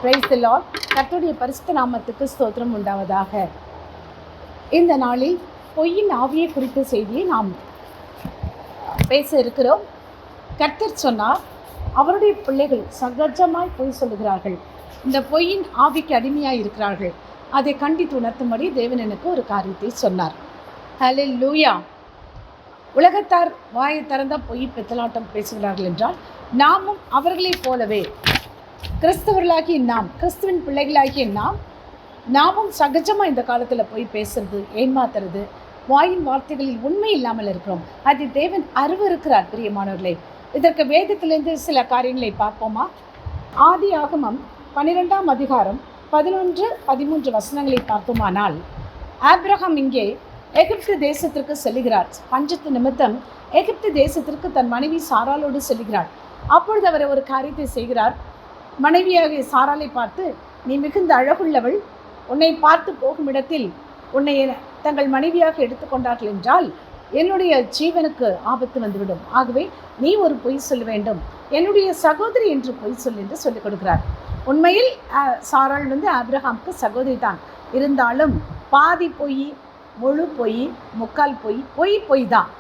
Praise the Lord. கர்த்தருடைய பரிசுத்த நாமத்துக்கு ஸ்தோத்திரம் உண்டாவதாக. இந்த நாளில் பொய்யின் ஆவியை குறித்த செய்தியை நாம் பேச இருக்கிறோம். கர்த்தர் சொன்னார், அவருடைய பிள்ளைகள் சகஜமாய் பொய் சொல்லுகிறார்கள், இந்த பொய்யின் ஆவிக்கு அடிமையாக இருக்கிறார்கள். அதை கண்டித்து உணர்த்தும்படி தேவன் எனக்கு ஒரு காரியத்தை சொன்னார். ஹல்லேலூயா. உலகத்தார் வாயை திறந்த பொய் பித்தலாட்டம் பேசுகிறார்கள் என்றால், நாமும் அவர்களைப் போலவே கிறிஸ்தவர்களாகிய நாம், கிறிஸ்துவின் பிள்ளைகளாகிய நாமும் சகஜமாக இந்த காலத்தில் போய் பேசுறது, ஏமாத்துறது, வாயின் வார்த்தைகளில் உண்மை இல்லாமல் இருக்கிறோம். அது தேவன் அருவருக்கிறார். பிரியமானவர்களே, இதற்கு வேதத்திலிருந்து சில காரியங்களை பார்ப்போமா? ஆதி ஆகமம் 12ஆம் அதிகாரம் 11, 13 வசனங்களை பார்த்தோமானால், ஆபிரகாம் இங்கே எகிப்து தேசத்திற்கு செல்கிறார். பஞ்சத்து நிமித்தம் எகிப்து தேசத்திற்கு தன் மனைவி சாராளோடு செல்கிறார். அப்பொழுது அவர் ஒரு காரியத்தை செய்கிறார். மனைவியாகிய சாராளை பார்த்து, நீ மிகுந்த அழகுள்ளவள், உன்னை பார்த்து போகும் இடத்தில் உன்னை தங்கள் மனைவியாக எடுத்துக்கொண்டார்கள் என்றால் என்னுடைய ஜீவனுக்கு ஆபத்து வந்துவிடும். ஆகவே நீ ஒரு பொய் சொல்ல வேண்டும், என்னுடைய சகோதரி என்று பொய் சொல் என்று சொல்லிக் கொடுக்கிறார். உண்மையில் சாராள் ஆபிரகாமுக்கு சகோதரி தான். இருந்தாலும் பாதி பொய், முழு பொய், முக்கால் பொய், பொய் தான்.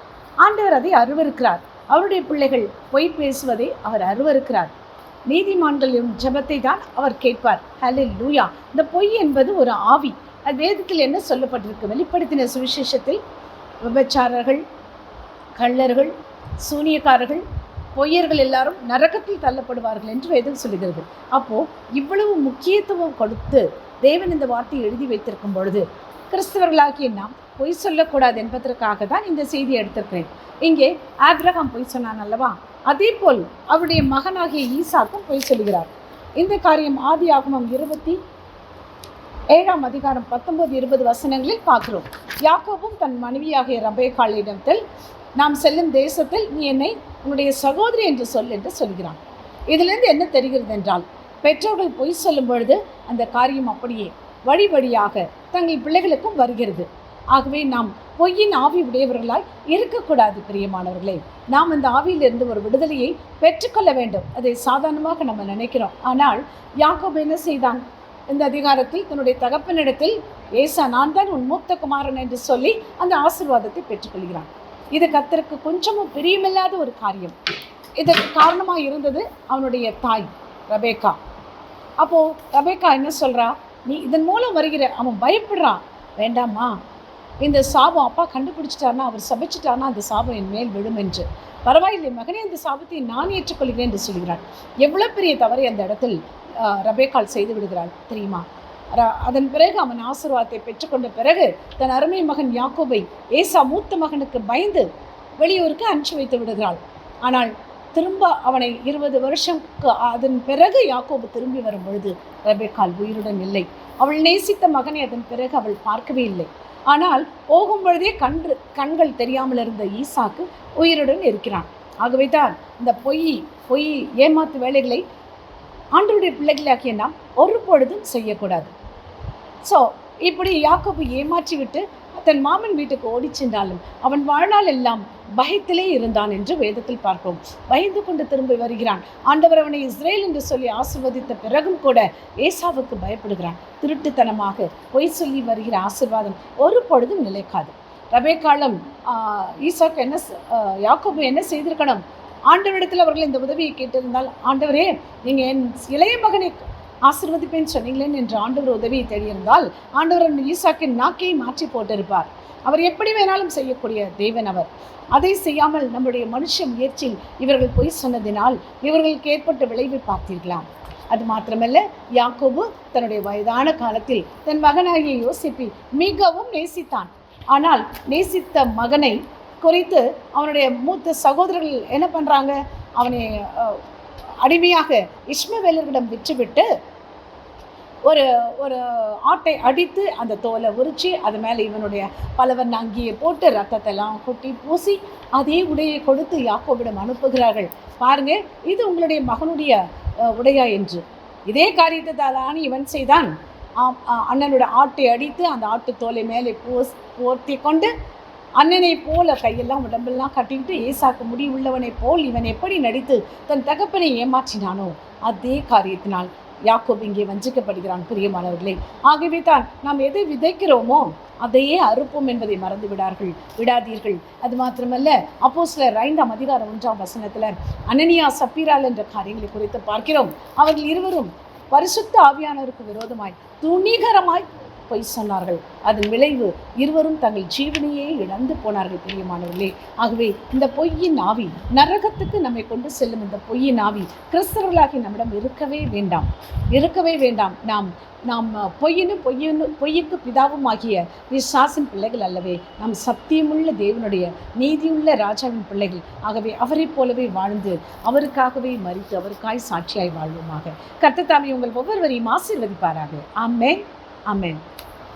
ஆண்டவர் அதை அருவருக்கிறார். அவருடைய பிள்ளைகள் பொய் பேசுவதை அவர் அருவருக்கிறார். நீதிமான்களின் ஜெபத்தை தான் அவர் கேட்பார். ஹல்லேலூயா. இந்த பொய் என்பது ஒரு ஆவி. அது வேதத்தில் என்ன சொல்லப்பட்டிருக்கு? வெளிப்படுத்தின சுவிசேஷத்தில் விபச்சாரர்கள், கள்ளர்கள், சூனியக்காரர்கள், பொய்யர்கள் எல்லாரும் நரகத்தில் தள்ளப்படுவார்கள் என்று வேதம் சொல்லுகிறது. அப்போது இவ்வளவு முக்கியத்துவம் கொடுத்து தேவன் இந்த வார்த்தையை எழுதி வைத்திருக்கும் பொழுது, கிறிஸ்தவர்களாகிய நாம் பொய் சொல்லக்கூடாது என்பதற்காக தான் இந்த செய்தியை எடுத்திருக்கிறேன். இங்கே ஆபிரகாம் பொய் சொன்னான் அல்லவா? அதே போல் அவருடைய மகனாகிய ஈசாக்கும் பொய் சொல்கிறார். இந்த காரியம் ஆதி ஆகமம் 27ஆம் அதிகாரம் 19, 20 வசனங்களில் பார்க்கிறோம். யாக்கோபும் தன் மனைவியாகிய ரெபெக்காளிடத்தில், நாம் செல்லும் தேசத்தில் நீ என்னை உன்னுடைய சகோதரி என்று சொல் என்று சொல்கிறான். இதிலிருந்து என்ன தெரிகிறது என்றால், பெற்றோர்கள் பொய் சொல்லும் பொழுது அந்த காரியம் அப்படியே வழி வழியாக தங்கள் பிள்ளைகளுக்கும் வருகிறது. ஆகவே நாம் பொய்யின் ஆவி உடையவர்களாய் இருக்கக்கூடாது. பிரியமானவர்களே, நாம் இந்த ஆவியிலிருந்து ஒரு விடுதலையை பெற்றுக்கொள்ள வேண்டும். அதை சாதாரணமாக நம்ம நினைக்கிறோம். ஆனால் யாக்கோபு என்ன செய்தான்? இந்த அதிகாரத்தில் தன்னுடைய தகப்பனிடத்தில், ஏசா நான் தான் உன் மூத்த குமாரன் என்று சொல்லி அந்த ஆசீர்வாதத்தை பெற்றுக்கொள்கிறான். இது கர்த்தருக்கு கொஞ்சமும் பிரியமில்லாத ஒரு காரியம். இதற்கு காரணமாக இருந்தது அவனுடைய தாய் ரெபெக்கா. அப்போது ரெபெக்கா என்ன சொல்கிறா? நீ இதன் மூலம் வருகிற, அவன் பயப்படுறான், வேண்டாமா இந்த சாபம் அப்பா கண்டுபிடிச்சிட்டார்னா, அவர் சபிச்சிட்டார்னா அந்த சாபம் என் மேல் விடும் என்று. பரவாயில்லை மகனே, அந்த சாபத்தை நான் ஏற்றுக்கொள்கிறேன் என்று சொல்கிறான். எவ்வளோ பெரிய தவறை அந்த இடத்தில் ரெபெக்காள் செய்து விடுகிறாள் தெரியுமா? அதன் பிறகு அவன் ஆசீர்வாதத்தை பெற்றுக்கொண்ட பிறகு தன் அருமை மகன் யாக்கோபை ஏசா மூத்த மகனுக்கு பயந்து வெளியூருக்கு அனுப்பிச்சு வைத்து விடுகிறாள். ஆனால் திரும்ப அவனை 20 வருஷம்க்கு அதன் பிறகு யாக்கோபு திரும்பி வரும் பொழுது ரெபெக்காள் உயிருடன் இல்லை. அவள் நேசித்த மகனை அதன் பிறகு அவள் பார்க்கவே இல்லை. ஆனால் போகும் பொழுதே கண்கள் தெரியாமல் இருந்த ஈசாக்கு உயிருடன் இருக்கிறான். ஆகவே தான் இந்த பொய் ஏமாத்து வேலைகளை ஆண்டவருடைய பிள்ளைகளாகிய நாம் ஒரு பொழுதும் செய்யக்கூடாது. ஸோ இப்படி யாக்கோபு ஏமாற்றி விட்டு தன் மாமன் வீட்டுக்கு ஓடி சென்றாலும் அவன் வாழ்நாள் எல்லாம் பயத்திலே இருந்தான் என்று வேதத்தில் பார்க்கிறோம். பயந்து கொண்டு திரும்பி வருகிறான். ஆண்டவர் அவனை இஸ்ரேல் என்று சொல்லி ஆசீர்வதித்த பிறகும் கூட ஏசாவுக்கு பயப்படுகிறான். திருட்டுத்தனமாக பொய் சொல்லி வருகிற ஆசீர்வாதம் ஒரு பொழுதும் நிலைக்காது. ரெபெக்காளும் யாக்கோபு என்ன செய்திருக்கணும்? ஆண்டவரிடத்தில் அவர்கள் இந்த உதவியை கேட்டிருந்தால், ஆண்டவரே நீங்கள் என் இளைய மகனை ஆசீர்வதிப்பேன்னு சொன்னீங்களேன்னு என்று ஆண்டவர் உதவியை தேடியிருந்தால் ஆண்டவர் ஈசாக்கின் நாக்கையை மாற்றி போட்டிருப்பார். அவர் எப்படி வேணாலும் செய்யக்கூடிய தேவன் அவர். அதை செய்யாமல் நம்முடைய மனுஷ முயற்சியில் இவர்கள் பொய் சொன்னதினால் இவர்களுக்கு ஏற்பட்ட விளைவை பார்த்தீர்களாம். அது மாத்திரமல்ல, யாக்கோபு தன்னுடைய வயதான காலத்தில் தன் மகனாகிய யோசேப்பை மிகவும் நேசித்தான். ஆனால் நேசித்த மகனை குறித்து அவனுடைய மூத்த சகோதரர்கள் என்ன பண்ணுறாங்க? அவனை அடிமையாக இஸ்மவேலர்களிடம் விற்றுவிட்டு ஒரு ஆட்டை அடித்து அந்த தோலை உரித்து அது மேலே இவனுடைய பலவன் அங்கேயே போட்டு ரத்தத்தெல்லாம் கொட்டி பூசி அதே உடையை கொடுத்து யாக்கோபிடம் அனுப்புகிறார்கள். பாருங்கள், இது உங்களுடைய மகனுடைய உடையா என்று. இதே காரியத்தை தான் இவன் செய்தான். அண்ணனோட ஆட்டை அடித்து அந்த ஆட்டு தோலை மேலே போர்த்தி கொண்டு அண்ணனை போல கையெல்லாம் உடம்பெல்லாம் கட்டிக்கிட்டு ஏசாக்கு முடி உள்ளவனை போல் இவன் எப்படி நடித்து தன் தகப்பனை ஏமாற்றினானோ அதே காரியத்தினால் யாக்கோபு இங்கே வஞ்சிக்கப்படுகிறான் பிரியமானவர்களே. ஆகவே தான் நாம் எதை விதைக்கிறோமோ அதையே அறுப்போம் என்பதை மறந்து விடாதீர்கள். அது மாத்திரமல்ல, அப்போஸ்தலர் 5:1 அனனியா சப்பீராள் என்ற காரியங்களை குறித்து பார்க்கிறோம். அவர்கள் இருவரும் பரிசுத்த ஆவியானவருக்கு விரோதமாய் துணிகரமாய் பொய் சொன்னார்கள். அதன் விளைவு இருவரும் தங்கள் ஜீவனையே இழந்து போனார்கள் பிரியமானவர்களே. ஆகவே இந்த பொய்யின் ஆவி, நரகத்துக்கு நம்மை கொண்டு செல்லும் இந்த பொய்யின் ஆவி கிறிஸ்தவர்களாகி நம்மிடம் இருக்கவே வேண்டாம். நாம் பொய்யுக்கு பிதாவும் ஆகிய பிசாசின் பிள்ளைகள் அல்லவே. நாம் சத்தியமுள்ள தேவனுடைய நீதியுள்ள ராஜாவின் பிள்ளைகள். ஆகவே அவரை போலவே வாழ்ந்து அவருக்காகவே மரித்து அவருக்காய் சாட்சியாய் வாழ்வோமாக. கர்த்தர் தாமே உங்கள் ஒவ்வொருவரையும் ஆசீர்வதிப்பாராக. ஆமென், ஆமென்.